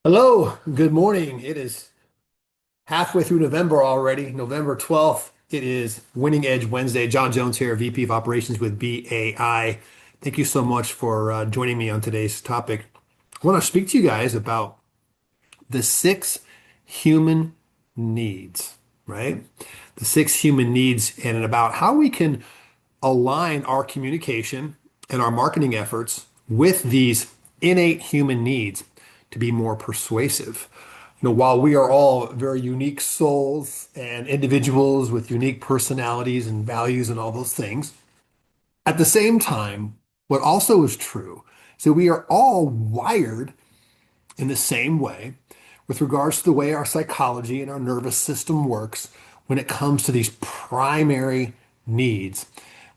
Hello, good morning. It is halfway through November already, November 12th. It is Winning Edge Wednesday. John Jones here, VP of Operations with BAI. Thank you so much for joining me on today's topic. I want to speak to you guys about the six human needs, right? The six human needs and about how we can align our communication and our marketing efforts with these innate human needs to be more persuasive. While we are all very unique souls and individuals with unique personalities and values and all those things, at the same time, what also is true is that we are all wired in the same way with regards to the way our psychology and our nervous system works when it comes to these primary needs.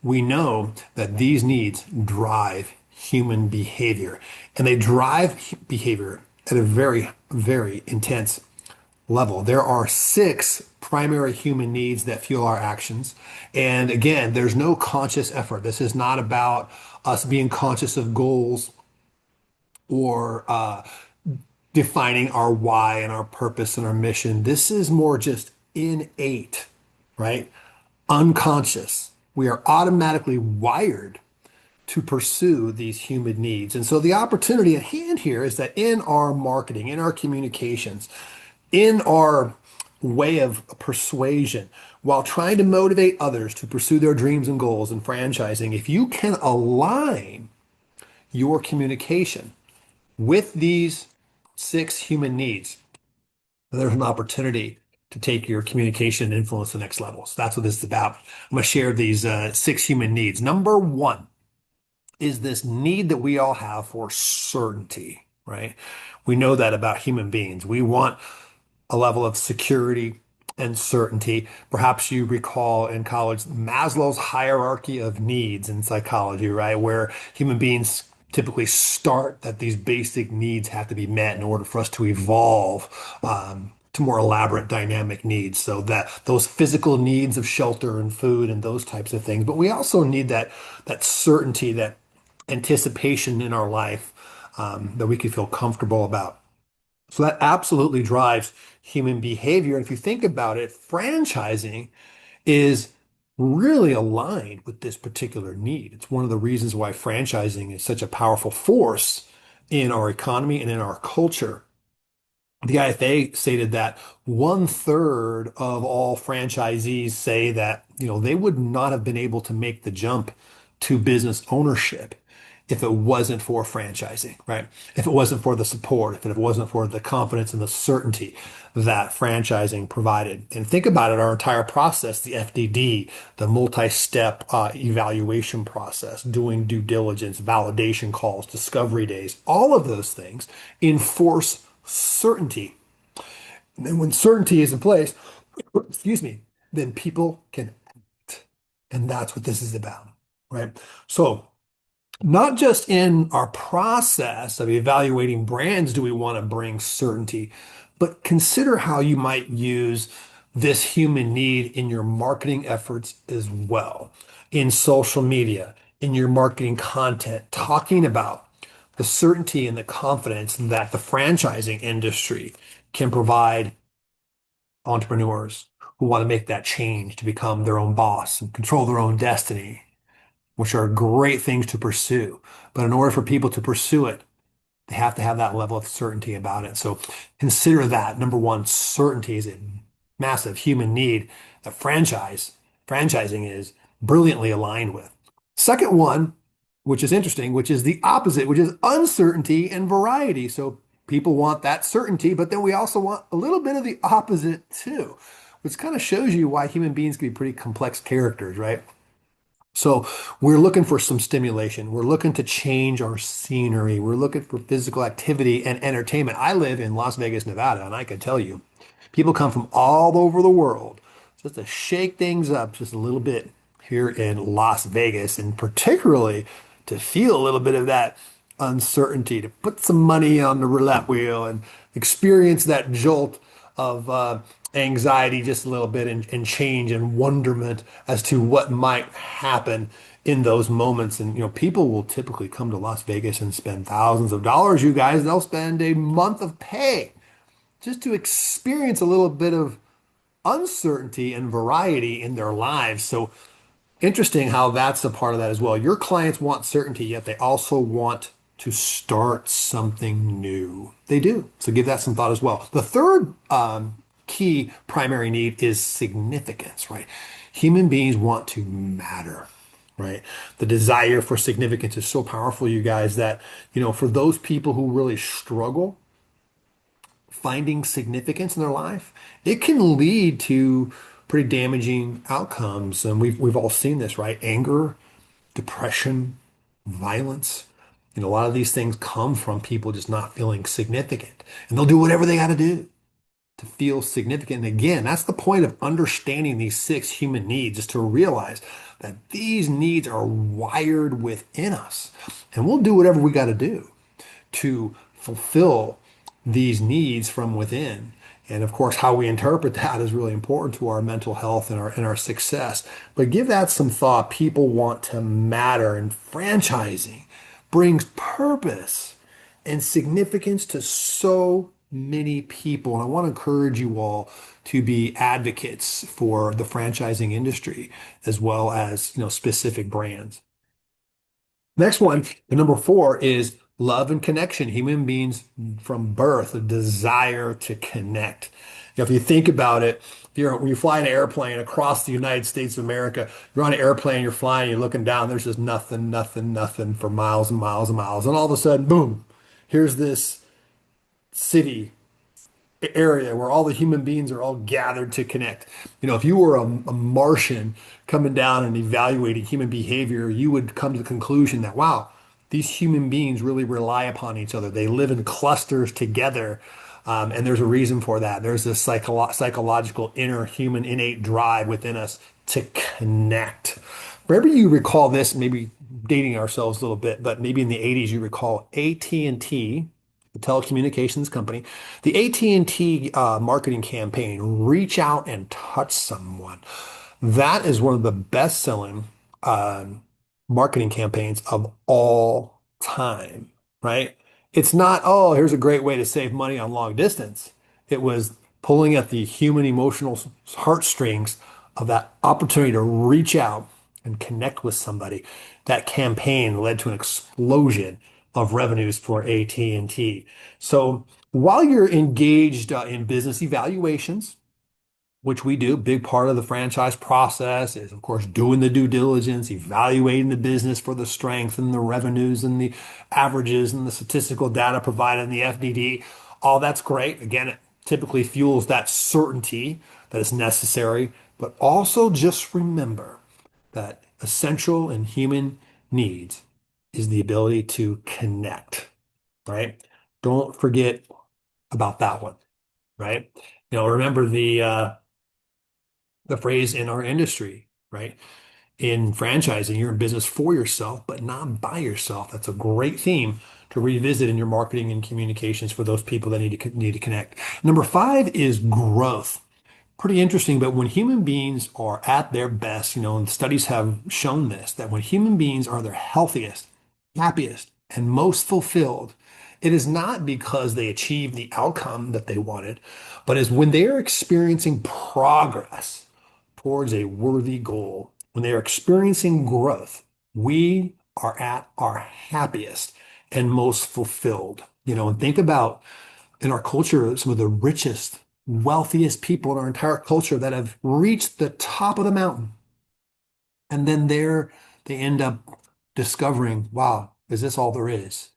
We know that these needs drive human behavior, and they drive behavior at a very, very intense level. There are six primary human needs that fuel our actions. And again, there's no conscious effort. This is not about us being conscious of goals or defining our why and our purpose and our mission. This is more just innate, right? Unconscious. We are automatically wired to pursue these human needs. And so the opportunity at hand here is that in our marketing, in our communications, in our way of persuasion, while trying to motivate others to pursue their dreams and goals in franchising, if you can align your communication with these six human needs, there's an opportunity to take your communication and influence to the next level. So that's what this is about. I'm going to share these six human needs. Number one is this need that we all have for certainty, right? We know that about human beings. We want a level of security and certainty. Perhaps you recall in college Maslow's hierarchy of needs in psychology, right? Where human beings typically start that these basic needs have to be met in order for us to evolve to more elaborate dynamic needs. So that those physical needs of shelter and food and those types of things. But we also need that certainty, that anticipation in our life that we can feel comfortable about. So that absolutely drives human behavior. And if you think about it, franchising is really aligned with this particular need. It's one of the reasons why franchising is such a powerful force in our economy and in our culture. The IFA stated that one third of all franchisees say that, they would not have been able to make the jump to business ownership if it wasn't for franchising, right? If it wasn't for the support, if it wasn't for the confidence and the certainty that franchising provided. And think about it, our entire process, the FDD, the multi-step evaluation process, doing due diligence, validation calls, discovery days, all of those things enforce certainty. And then when certainty is in place, excuse me, then people can act. And that's what this is about, right? So not just in our process of evaluating brands do we want to bring certainty, but consider how you might use this human need in your marketing efforts as well, in social media, in your marketing content, talking about the certainty and the confidence that the franchising industry can provide entrepreneurs who want to make that change to become their own boss and control their own destiny, which are great things to pursue. But in order for people to pursue it, they have to have that level of certainty about it. So consider that. Number one, certainty is a massive human need that franchising is brilliantly aligned with. Second one, which is interesting, which is the opposite, which is uncertainty and variety. So people want that certainty, but then we also want a little bit of the opposite too, which kind of shows you why human beings can be pretty complex characters, right? So we're looking for some stimulation. We're looking to change our scenery. We're looking for physical activity and entertainment. I live in Las Vegas, Nevada, and I can tell you, people come from all over the world just to shake things up just a little bit here in Las Vegas, and particularly to feel a little bit of that uncertainty, to put some money on the roulette wheel and experience that jolt of anxiety just a little bit and change and wonderment as to what might happen in those moments. And, people will typically come to Las Vegas and spend thousands of dollars, you guys. They'll spend a month of pay just to experience a little bit of uncertainty and variety in their lives. So interesting how that's a part of that as well. Your clients want certainty, yet they also want to start something new. They do. So give that some thought as well. The third key primary need is significance, right? Human beings want to matter, right? The desire for significance is so powerful, you guys, that, for those people who really struggle finding significance in their life, it can lead to pretty damaging outcomes. And we've all seen this, right? Anger, depression, violence. A lot of these things come from people just not feeling significant. And they'll do whatever they got to do to feel significant. And again, that's the point of understanding these six human needs, is to realize that these needs are wired within us. And we'll do whatever we got to do to fulfill these needs from within. And of course, how we interpret that is really important to our mental health and our success. But give that some thought. People want to matter, and franchising brings purpose and significance to so many people. And I want to encourage you all to be advocates for the franchising industry as well as, specific brands. Next one, the number four is love and connection. Human beings from birth, a desire to connect. If you think about it, when you fly an airplane across the United States of America, you're on an airplane, you're flying, you're looking down, there's just nothing, nothing, nothing for miles and miles and miles. And all of a sudden, boom, here's this city area where all the human beings are all gathered to connect. If you were a Martian coming down and evaluating human behavior, you would come to the conclusion that, wow, these human beings really rely upon each other. They live in clusters together. And there's a reason for that. There's this psychological inner human innate drive within us to connect. Maybe you recall this, maybe dating ourselves a little bit, but maybe in the 80s you recall AT&T, the telecommunications company, the AT&T marketing campaign, Reach Out and Touch Someone. That is one of the best-selling uh, marketing campaigns of all time, right? It's not, oh, here's a great way to save money on long distance. It was pulling at the human emotional heartstrings of that opportunity to reach out and connect with somebody. That campaign led to an explosion of revenues for AT&T. So while you're engaged in business evaluations, which we do, big part of the franchise process is, of course, doing the due diligence, evaluating the business for the strength and the revenues and the averages and the statistical data provided in the FDD. All that's great. Again, it typically fuels that certainty that is necessary, but also just remember that essential in human needs is the ability to connect, right? Don't forget about that one, right? Remember the phrase in our industry, right? In franchising, you're in business for yourself, but not by yourself. That's a great theme to revisit in your marketing and communications for those people that need to connect. Number five is growth. Pretty interesting, but when human beings are at their best, and studies have shown this, that when human beings are their healthiest, happiest, and most fulfilled, it is not because they achieved the outcome that they wanted, but is when they are experiencing progress towards a worthy goal, when they are experiencing growth, we are at our happiest and most fulfilled. And think about in our culture, some of the richest, wealthiest people in our entire culture that have reached the top of the mountain. And then there they end up discovering, wow, is this all there is?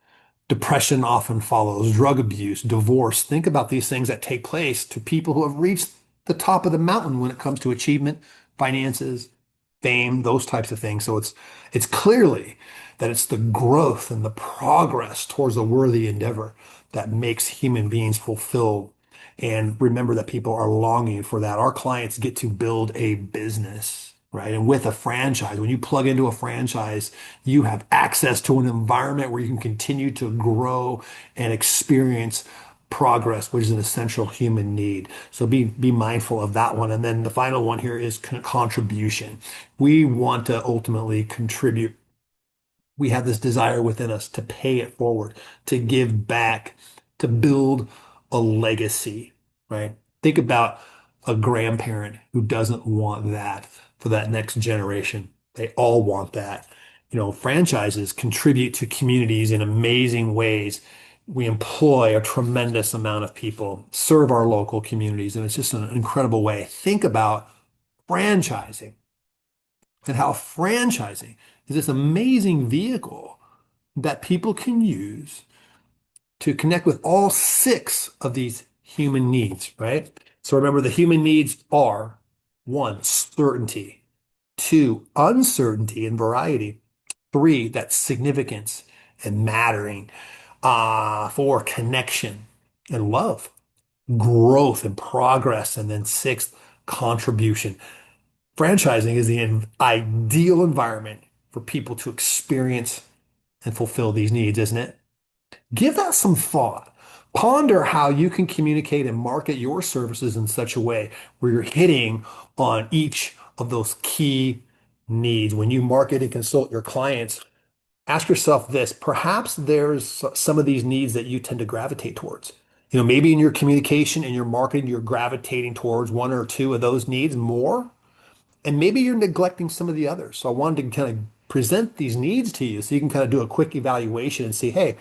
Depression often follows, drug abuse, divorce. Think about these things that take place to people who have reached the top of the mountain when it comes to achievement, finances, fame, those types of things. So it's clearly that it's the growth and the progress towards a worthy endeavor that makes human beings fulfilled. And remember that people are longing for that. Our clients get to build a business, right? And with a franchise, when you plug into a franchise, you have access to an environment where you can continue to grow and experience progress, which is an essential human need. So be mindful of that one. And then the final one here is contribution. We want to ultimately contribute. We have this desire within us to pay it forward, to give back, to build a legacy, right? Think about a grandparent who doesn't want that for that next generation. They all want that. Franchises contribute to communities in amazing ways. We employ a tremendous amount of people, serve our local communities, and it's just an incredible way. Think about franchising and how franchising is this amazing vehicle that people can use to connect with all six of these human needs, right? So remember, the human needs are one, certainty, two, uncertainty and variety, three, that's significance and mattering, four, connection and love, growth and progress, and then sixth, contribution. Franchising is the ideal environment for people to experience and fulfill these needs, isn't it? Give that some thought. Ponder how you can communicate and market your services in such a way where you're hitting on each of those key needs. When you market and consult your clients, ask yourself this, perhaps there's some of these needs that you tend to gravitate towards. Maybe in your communication and your marketing, you're gravitating towards one or two of those needs more, and maybe you're neglecting some of the others. So I wanted to kind of present these needs to you so you can kind of do a quick evaluation and see, hey,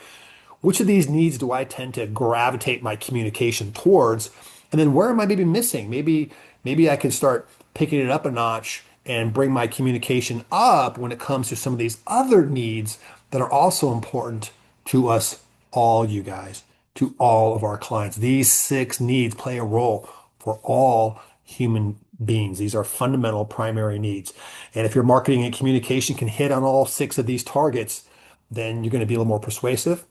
which of these needs do I tend to gravitate my communication towards? And then where am I maybe missing? Maybe I can start picking it up a notch and bring my communication up when it comes to some of these other needs that are also important to us all, you guys, to all of our clients. These six needs play a role for all human beings. These are fundamental primary needs. And if your marketing and communication can hit on all six of these targets, then you're going to be a little more persuasive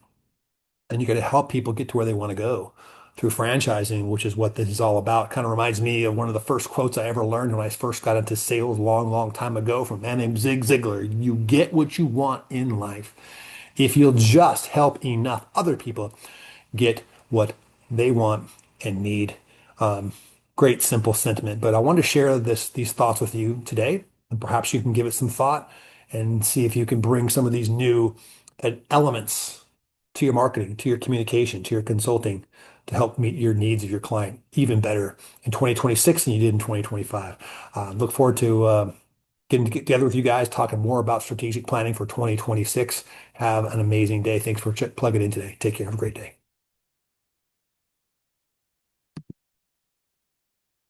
and you're going to help people get to where they want to go through franchising, which is what this is all about. Kind of reminds me of one of the first quotes I ever learned when I first got into sales a long, long time ago from a man named Zig Ziglar. You get what you want in life if you'll just help enough other people get what they want and need. Um, Great, simple sentiment. But I wanted to share these thoughts with you today, and perhaps you can give it some thought and see if you can bring some of these new elements to your marketing, to your communication, to your consulting to help meet your needs of your client even better in 2026 than you did in 2025. Look forward to getting together with you guys, talking more about strategic planning for 2026. Have an amazing day. Thanks for plugging in today. Take care. Have a great day.